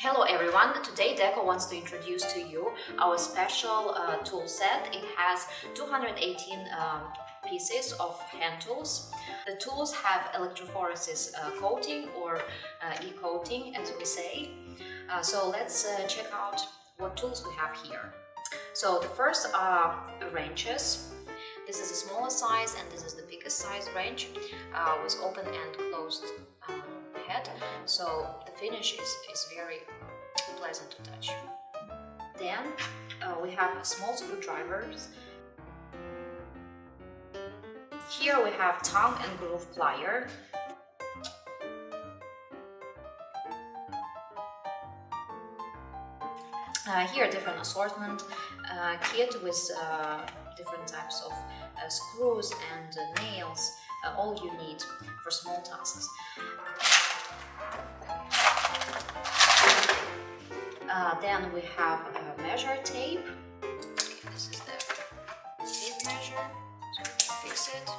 Hello everyone, today Deko wants to introduce to you our special tool set. It has 218 pieces of hand tools. The tools have electrophoresis coating or e-coating as we say. So let's check out what tools we have here. So the first are wrenches. This is the smallest size and this is the biggest size wrench with open and closed head. So the finish is very pleasant to touch. Then we have small screwdrivers. Here we have tongue and groove plier. Here different assortment kit with different types of screws and nails, all you need for small tasks. Then we have a measure tape. This is the tape measure, so fix it.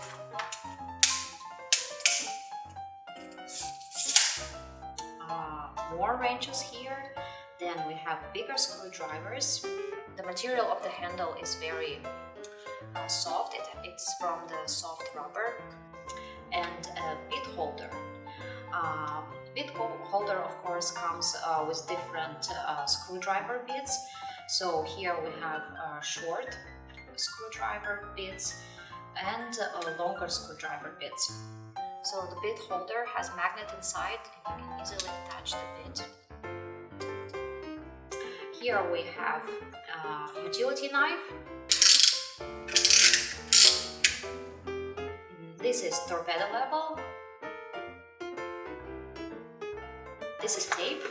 More wrenches here. Then we have bigger screwdrivers. The material of the handle is very soft. It's from the soft rubber. And a bit holder. Bit holder of course comes with different screwdriver bits. So here we have short screwdriver bits and longer screwdriver bits. So the bit holder has magnet inside and you can easily attach the bit. Here we have a utility knife. This is torpedo level. This is tape.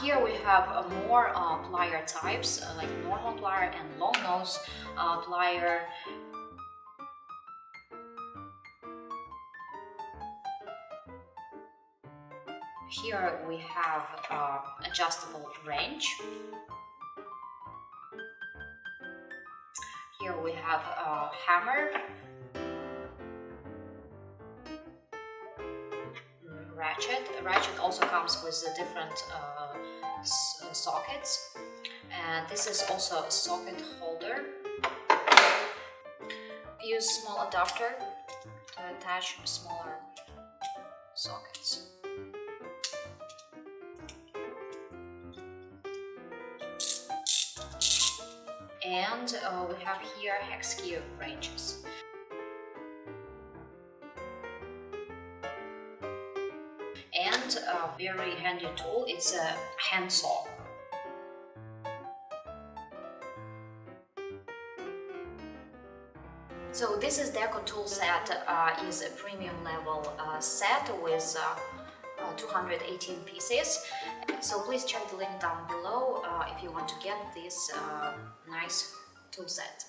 Here we have more plier types like normal plier and long nose plier. Here we have adjustable wrench. Here we have a hammer. A ratchet also comes with different sockets, and this is also a socket holder. Use small adapter to attach smaller sockets. And we have here hex key wrenches. And a very handy tool, it's a hand saw. So this is Deko tool set, is a premium level set with 218 pieces. So please check the link down below if you want to get this nice tool set.